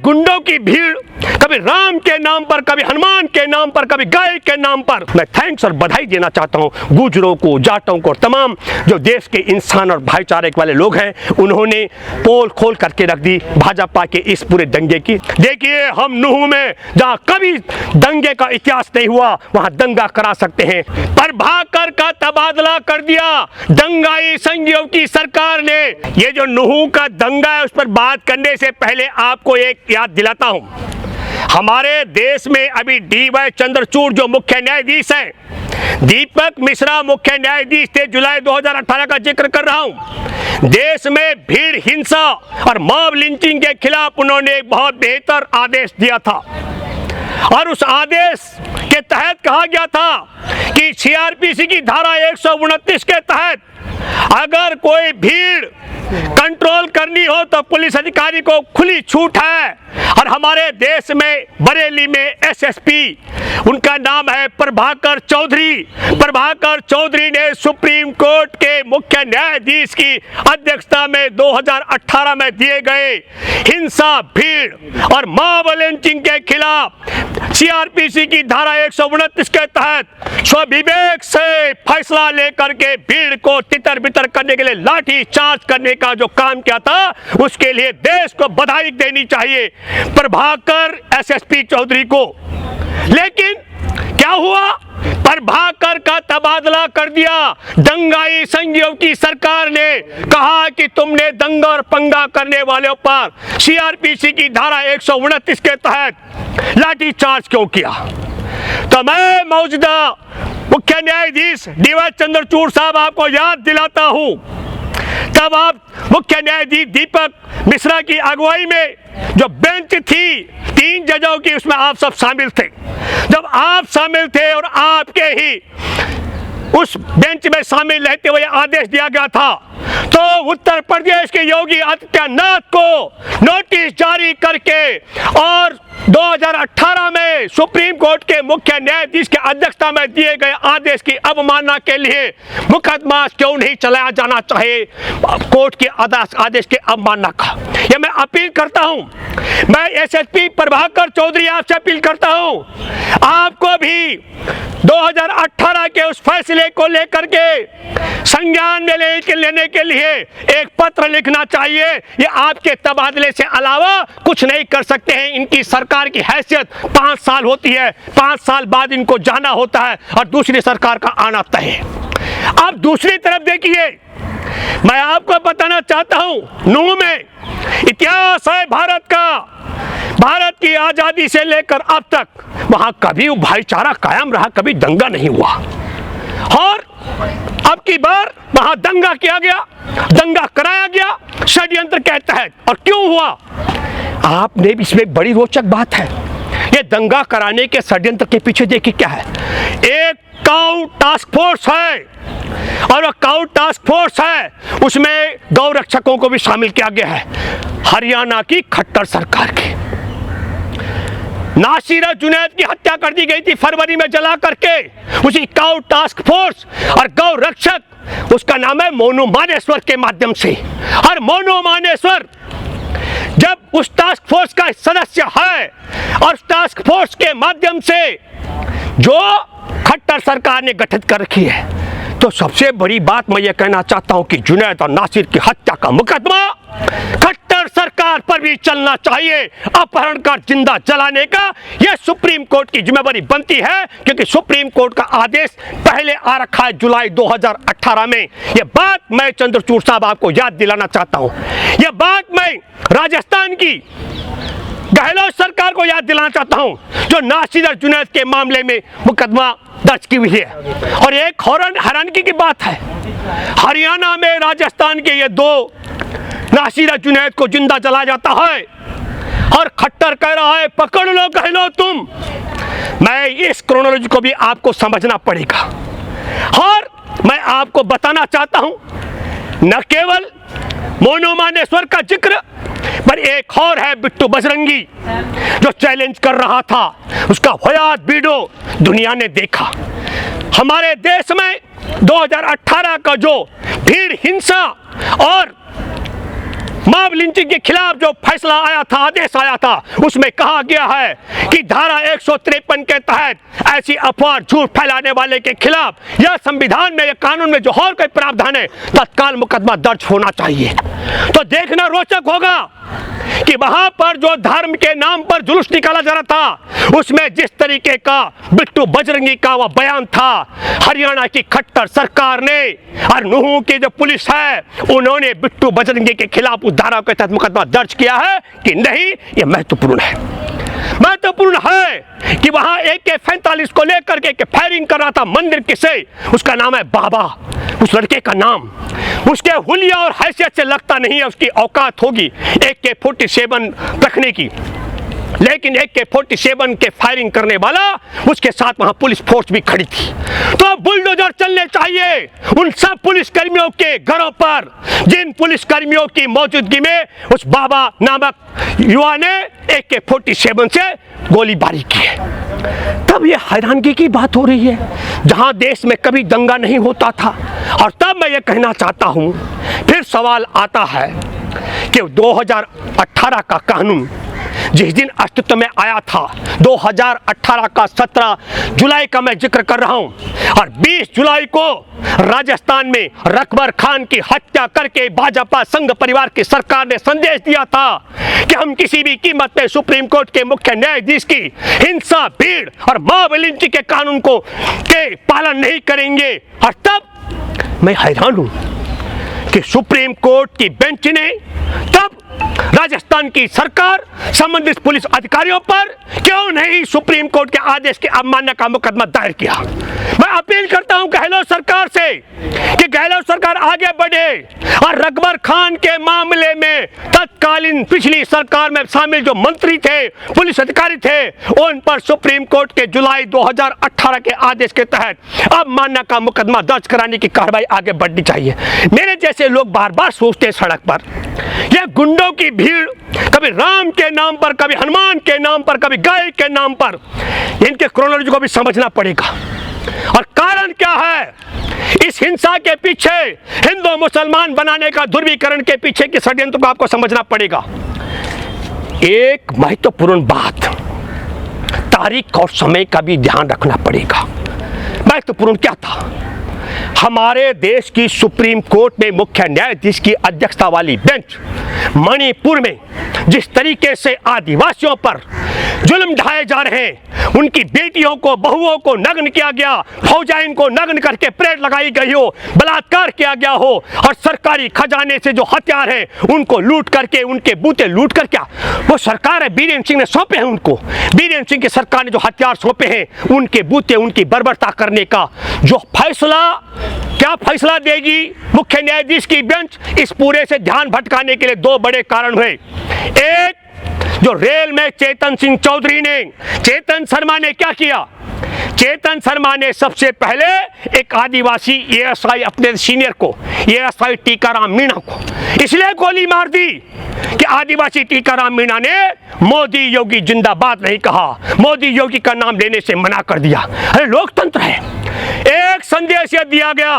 गुंडों की भीड़, कभी राम के नाम पर, कभी हनुमान के नाम पर, कभी गाय के नाम पर। मैं थैंक्स और बधाई देना चाहता हूं गुजरों को, जाटों को और तमाम जो देश के इंसान और भाईचारे वाले लोग हैं। उन्होंने पोल खोल करके रख दी भाजपा के इस पूरे दंगे की। देखिए, हम नूह में जहां कभी दंगे का इतिहास नहीं हुआ वहां दंगा करा सकते हैं। प्रभाकर का तबादला कर दिया दंगाई संघियों की सरकार ने। ये जो नूह का दंगा है उस पर बात करने से पहले आपको एक याद दिलाता हूं। हमारे देश में अभी डी.वाई. चंद्रचूड़ जो मुख्य न्यायाधीश हैं, दीपक मिश्रा मुख्य न्यायाधीश थे। जुलाई 2018 का जिक्र कर रहा हूं। देश में भीड़ हिंसा और मॉब लिंचिंग के खिलाफ उन्होंने एक बहुत बेहतर आदेश दिया था और उस आदेश के तहत कहा गया था कि सीआरपीसी की धारा 129 के तहत अगर कोई भीड़ कंट्रोल करनी हो तो पुलिस अधिकारी को खुली छूट है। और हमारे देश में बरेली में एसएसपी, उनका नाम है प्रभाकर चौधरी। प्रभाकर चौधरी ने सुप्रीम कोर्ट के मुख्य न्यायाधीश की अध्यक्षता में 2018 में दिए गए हिंसा, भीड़ और मॉब लिंचिंग के खिलाफ सीआरपीसी की धारा 129 के तहत स्वविवेक से फैसला लेकर के भीड़ को तितर बितर करने के लिए लाठी चार्ज करने का जो काम किया था, उसके लिए देश को बधाई देनी चाहिए प्रभाकर एसएसपी चौधरी को। लेकिन क्या हुआ? प्रभाकर का तबादला कर दिया दंगाई संघियों की सरकार ने। कहा कि तुमने दंगा और पंगा करने वालों पर सीआरपीसी की धारा 129 के तहत लाठी चार्ज क्यों किया? तो मैं मौजूदा मुख्य न्यायाधीश डी.वाई. चंद्रचूड़ साहब आपको याद दिलाता हूं, तब आप मुख्य न्यायाधीश दीपक मिश्रा की अगुवाई में जो बेंच थी 3 जजों की, उसमें आप सब शामिल थे। जब आप शामिल थे और आपके ही उस बेंच में शामिल रहते हुए आदेश दिया गया था, तो उत्तर प्रदेश के योगी आदित्यनाथ को नोटिस जारी करके और 2018 में सुप्रीम कोर्ट के मुख्य न्यायाधीश की अध्यक्षता में दिए गए आदेश की अवमानना के लिए मुकदमा क्यों नहीं चलाया जाना चाहिए? कोर्ट के आदेश के अवमानना का यह मैं अपील करता हूं। मैं एसएसपी प्रभाकर चौधरी आपसे अपील करता हूं, आपको भी 2018 के उस फैसले को लेकर के संज्ञान में लेने के लिए एक पत्र लिखना चाहिए। ये आपके तबादले से अलावा कुछ नहीं कर सकते हैं। इनकी सरकार की हैसियत 5 साल होती है, 5 साल बाद इनको जाना होता है और दूसरी सरकार का आना तय है। अब दूसरी तरफ देखिए, मैं आपको बताना चाहता हूं, नूह में इतिहास है भारत का। भारत की आजादी से लेकर अब तक वहां कभी भाईचारा कायम रहा, कभी दंगा नहीं हुआ। और अब की बार वहां दंगा किया गया, दंगा कराया गया षड्यंत्र के तहत। और क्यों हुआ? आपने इसमें बड़ी रोचक बात है, ये दंगा कराने के षड्यंत्र के पीछे देखिए क्या है। एक काउ टास्क फोर्स है और वो काउ टास्क फोर्स है, उसमें गौ रक्षकों को भी शामिल किया गया है। हरियाणा की खट्टर सरकार की नासिर जुनैद की हत्या कर दी गई थी फरवरी में जला करके। उसी काउ टास्क फोर्स और गौ रक्षक, उसका नाम है मोनू मानेश्वर के माध्यम से। और मोनू मानेश्वर जब उस टास्क फोर्स का सदस्य है और उस टास्क फोर्स के माध्यम से जो खट्टर सरकार ने गठित कर रखी है, तो सबसे बड़ी बात मैं ये कहना चाहता हूं कि जुनैद और नासिर की हत्या का मुकदमा खट्टर सरकार पर भी चलना चाहिए। अपहरण कर जिंदा जलाने का यह सुप्रीम कोर्ट की जिम्मेदारी बनती है, क्योंकि सुप्रीम कोर्ट का आदेश पहले आ रखा है जुलाई 2018 में। यह बात मैं चंद्रचूड़ साहब आपको याद दिलाना चाहता हूं। यह बात मैं राजस्थान की गहलोत सरकार को याद दिलाना चाहता हूं, जो नासिर और जुनैद के मामले में मुकदमा दर्ज की हुई है। और एक हैरानगी की बात है, हरियाणा में राजस्थान के ये 2 नासिर और जुनैद को जिंदा जलाया जाता है और खट्टर कह रहा है पकड़ लो गहलोत तुम। मैं इस क्रोनोलॉजी को भी आपको समझना पड़ेगा। और मैं आपको बताना चाहता हूं, न केवल मोनू मानेश्वर का जिक्र, पर एक और है बिट्टू बजरंगी, जो चैलेंज कर रहा था। उसका हयात वीडियो दुनिया ने देखा। हमारे देश में 2018 का जो भीड़ हिंसा और मॉब लिंचिंग के खिलाफ जो फैसला आया था, आदेश आया था, उसमें कहा गया है कि धारा 153 के तहत ऐसी अफवाह झूठ फैलाने वाले के खिलाफ यह संविधान में, यह कानून में जो और कोई प्रावधान है, तत्काल मुकदमा दर्ज होना चाहिए। तो देखना रोचक होगा कि वहां पर जो धर्म के नाम पर जुलूस निकाला जा रहा था, उसमें जिस तरीके का बिट्टू बजरंगी का वह बयान था, हरियाणा की खट्टर सरकार ने और नूह की जो पुलिस है उन्होंने बिट्टू बजरंगी के खिलाफ उस धारा के तहत मुकदमा दर्ज किया है कि नहीं, यह महत्वपूर्ण है। महत्वपूर्ण है कि वहां AK-47 को लेकर के फायरिंग कर रहा था मंदिर किसे, उसका नाम है बाबा, उस लड़के का नाम, उसके हुलिया और हैसियत से लगता नहीं है उसकी औकात होगी AK-47 रखने की, लेकिन AK-47 के फायरिंग करने वाला, उसके साथ वहां पुलिस फोर्स भी खड़ी थी। तो बुलडोजर चलने चाहिए उन सब पुलिस कर्मियों के घरों पर जिन पुलिस कर्मियों की मौजूदगी में उस बाबा नामक युवा ने AK-47 से गोलीबारी की है। तब ये हैरानगी की बात हो रही है जहां देश में कभी दंगा नहीं होता था। और तब मैं ये कहना चाहता हूं, फिर सवाल आता है कि 2018 का कानून जिस दिन अस्तित्व में आया था, 2018 का 17 जुलाई का मैं जिक्र कर रहा हूं, और 20 जुलाई को राजस्थान में रकबर खान की हत्या करके भाजपा संघ परिवार की सरकार ने संदेश दिया था कि हम किसी भी कीमत पे सुप्रीम कोर्ट के मुख्य न्यायाधीश की हिंसा, भीड़ और मॉब लिंचिंग के कानून को के पालन नहीं करेंगे। और तब मैं हैरान हूं कि सुप्रीम कोर्ट की बेंच ने तब राजस्थान की सरकार संबंधित पुलिस अधिकारियों पर क्यों नहीं सुप्रीम कोर्ट के आदेश की अवमानना का मुकदमा दायर किया। मैं अपील करता हूं गहलोत सरकार से कि गहलोत सरकार आगे बढ़े और रकबर खान के मामले में तत्कालीन पिछली सरकार में शामिल जो मंत्री थे, पुलिस अधिकारी थे, उन पर सुप्रीम कोर्ट के जुलाई 2018 के आदेश के तहत अवमानना का मुकदमा दर्ज कराने की कार्रवाई आगे बढ़नी चाहिए। मेरे जैसे लोग बार बार सोचते हैं सड़क पर, यह गुंडों की भीड़ कभी राम के नाम पर, कभी हनुमान के नाम पर, कभी गाय के नाम पर, इनके क्रोनोलॉजी को भी समझना पड़ेगा। और कारण क्या है इस हिंसा के पीछे, हिंदू मुसलमान बनाने का ध्रुवीकरण के पीछे के षड्यंत्र को आपको समझना पड़ेगा। एक महत्वपूर्ण बात, तारीख और समय का भी ध्यान रखना पड़ेगा। महत्वपूर्ण क्या था, हमारे देश की सुप्रीम कोर्ट में मुख्य न्यायाधीश की अध्यक्षता वाली बेंच मणिपुर में जिस तरीके से आदिवासियों पर जुल्म ढाए जा रहे हैं, उनकी बेटियों को, बहुओं को नग्न किया गया, फौजाइन को नग्न करके परेड लगाई गई हो, बलात्कार किया गया हो, और सरकारी खजाने से जो हथियार हैं उनको लूट करके, उनके बूते लूट कर, क्या वो सरकार है बीरेन्द्र सिंह ने सौंपे हैं उनको, बीरेन्द्र सिंह की सरकार ने जो हथियार सौंपे हैं, उनके बूते, उनकी बर्बरता करने का जो फैसला, क्या फैसला देगी मुख्य न्यायाधीश की बेंच, इस पूरे से ध्यान भटकाने के लिए दो बड़े कारण हुए। एक, जो रेल में चेतन सिंह चौधरी ने, चेतन शर्मा ने क्या किया, चेतन शर्मा ने सबसे पहले एक आदिवासी एएसआई, अपने सीनियर को, एएसआई टीकाराम मीणा को इसलिए गोली मार दी कि आदिवासी टीकाराम मीणा ने मोदी योगी जिंदाबाद नहीं कहा, मोदी योगी का नाम लेने से मना कर दिया। अरे लोकतंत्र है। एक संदेश यह दिया गया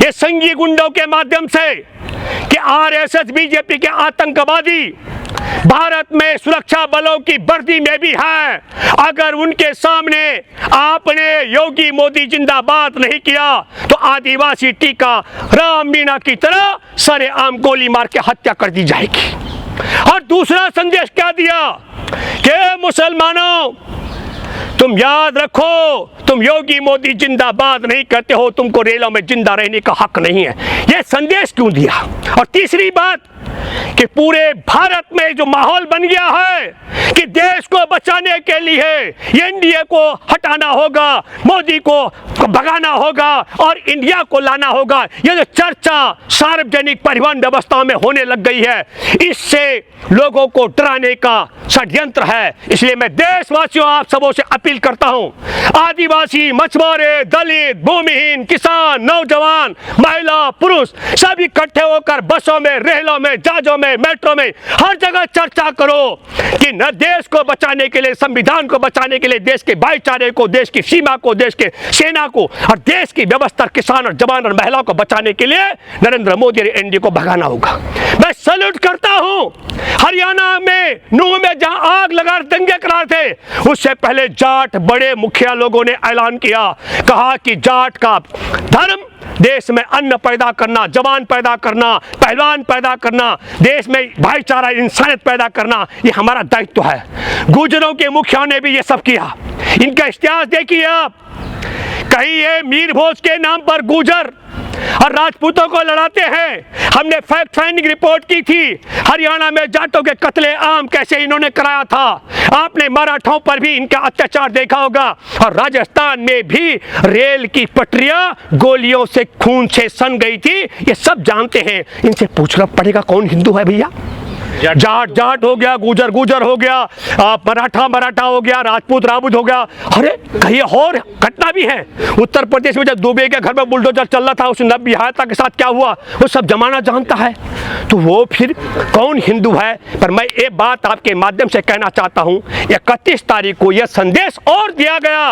ये संघी गुंडों के माध्यम से कि आरएसएस, बीजेपी के आतंकवादी भारत में सुरक्षा बलों की वर्दी में भी है, अगर उनके सामने आपने योगी मोदी जिंदाबाद नहीं किया तो आदिवासी टीका राम मीणा की तरह सरेआम गोली मार के हत्या कर दी जाएगी। और दूसरा संदेश क्या दिया कि मुसलमानों, तुम याद रखो, तुम योगी मोदी जिंदाबाद नहीं करते हो, तुमको रेलों में जिंदा रहने का हक नहीं है। यह संदेश क्यों दिया? और तीसरी बात कि पूरे भारत में जो माहौल बन गया है कि देश को बचाने के लिए एनडीए को हटाना होगा, मोदी को भगाना होगा और इंडिया को लाना होगा, यह जो चर्चा सार्वजनिक परिवहन व्यवस्था में होने लग गई है, इससे लोगों को डराने का षड्यंत्र है। इसलिए मैं देशवासियों, आप सबों से अपील करता हूं, आदिवासी, मछुआरे, दलित, भूमिहीन, किसान, नौजवान, महिला, पुरुष सब इकट्ठे होकर बसों में, रेलों में जा जहाजों में, मेट्रो में, हर जगह चर्चा करो कि न देश को बचाने के लिए, संविधान को बचाने के लिए, देश के भाईचारे को, देश की सीमा को, देश के सेना को और देश की व्यवस्था, किसान और जवान और महिलाओं को बचाने के लिए नरेंद्र मोदी और एनडीए को भगाना होगा। मैं सैल्यूट करता हूं हरियाणा में नूह में जहां आग लगा दंगे करा थे, उससे पहले जाट बड़े मुखिया लोगों ने ऐलान किया, कहा कि जाट का धर्म देश में अन्न पैदा करना, जवान पैदा करना, पहलवान पैदा करना, देश में भाईचारा, इंसानियत पैदा करना, ये हमारा दायित्व है। गुजरों के मुखिया ने भी ये सब किया। इनका इतिहास देखिए आप, कहीं ये मीर भोज के नाम पर गुजर और राजपूतों को लड़ाते हैं। हमने फैक्ट फाइंडिंग रिपोर्ट की थी, हरियाणा में जाटों के कत्ले आम कैसे इन्होंने कराया था। आपने मराठों पर भी इनका अत्याचार देखा होगा, और राजस्थान में भी रेल की पटरियां गोलियों से, खून से सन गई थी, ये सब जानते हैं। इनसे पूछना पड़ेगा कौन हिंदू है भैया। जाट जाट हो गया, गुजर गुजर हो गया, मराठा मराठा हो गया, राजपूत राजपूत हो गया। अरे कहीं और घटना भी है। उत्तर प्रदेश में जब दुबे के घर में बुलडोजर चल रहा था, उस नब्बे हायता के साथ क्या हुआ वो सब जमाना जानता है। तो वो फिर कौन हिंदू है। पर मैं ये बात आपके माध्यम से कहना चाहता हूँ, 31 तारीख को यह संदेश और दिया गया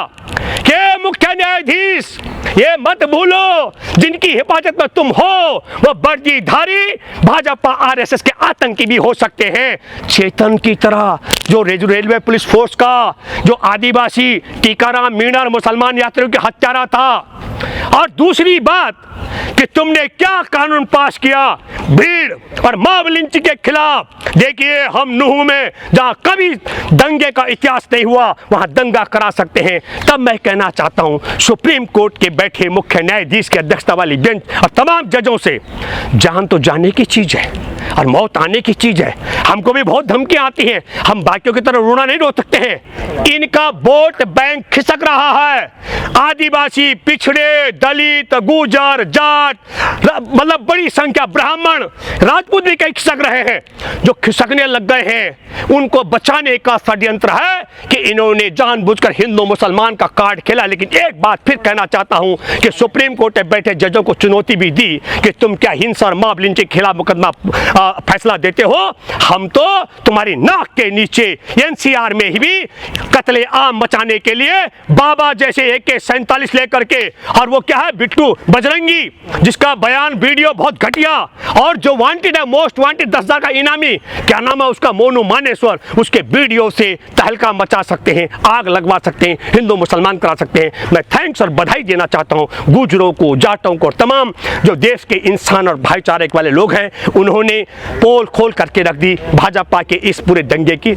कि मुख्य न्यायाधीश ये मत भूलो, जिनकी हिफाजत में तुम हो वो वर्दीधारी भाजपा आरएसएस के आतंकी भी हो सकते हैं। चेतन की तरह जो रेलवे पुलिस फोर्स का जो आदिवासी टीकाराम मीणा और मुसलमान यात्रियों की हत्यारा था। और दूसरी बात कि तुमने क्या कानून पास किया भीड़ और मॉब लिंचिंग के खिलाफ। देखिए हम नूह में जहां कभी दंगे का इतिहास नहीं हुआ, वहां दंगा करा सकते हैं। तब मैं कहना चाहता हूं सुप्रीम कोर्ट के बैठे मुख्य न्यायाधीश की अध्यक्षता वाली बेंच और तमाम जजों से, जान तो जाने की चीज है और मौत आने की चीज है। हमको भी बहुत धमकियां आती हैं, हम बाकियों की तरह रोना नहीं रो सकते हैं। इनका वोट बैंक खिसक रहा है। आदिवासी, पिछड़े, दलित, गुजर, जाट, मतलब बड़ी संख्या ब्राह्मण, राजपूत भी कई खिसक रहे हैं। जो खिसकने लग गए हैं उनको बचाने का षड्यंत्र है कि इन्होंने जानबूझकर हिंदू मुसलमान का कार्ड खेला। लेकिन एक बात फिर कहना चाहता हूं कि सुप्रीम कोर्ट में बैठे जजों को चुनौती भी दी कि तुम क्या हिंसा और मॉब लिंचिंग के खिलाफ मुकदमा फैसला देते हो। हम तो तुम्हारी नाक के नीचे एनसीआर में ही भी कत्ले आम मचाने के लिए बाबा जैसे AK-47 लेकर के, और वो क्या है बिट्टू बजरंगी जिसका बयान वीडियो बहुत घटिया, और जो वांटेड है मोस्ट वांटेड 10,000 का इनामी, क्या नाम है उसका, मोनू मानेश्वर, उसके वीडियो से तहलका मचा सकते हैं, आग लगवा सकते हैं, हिंदू मुसलमान करा सकते हैं। मैं थैंक्स और बधाई देना चाहता हूं गुजरों को, जाटों को, तमाम जो देश के इंसान और भाईचारे वाले लोग हैं। उन्होंने पोल खोल करके रख दी भाजपा के इस पूरे दंगे की।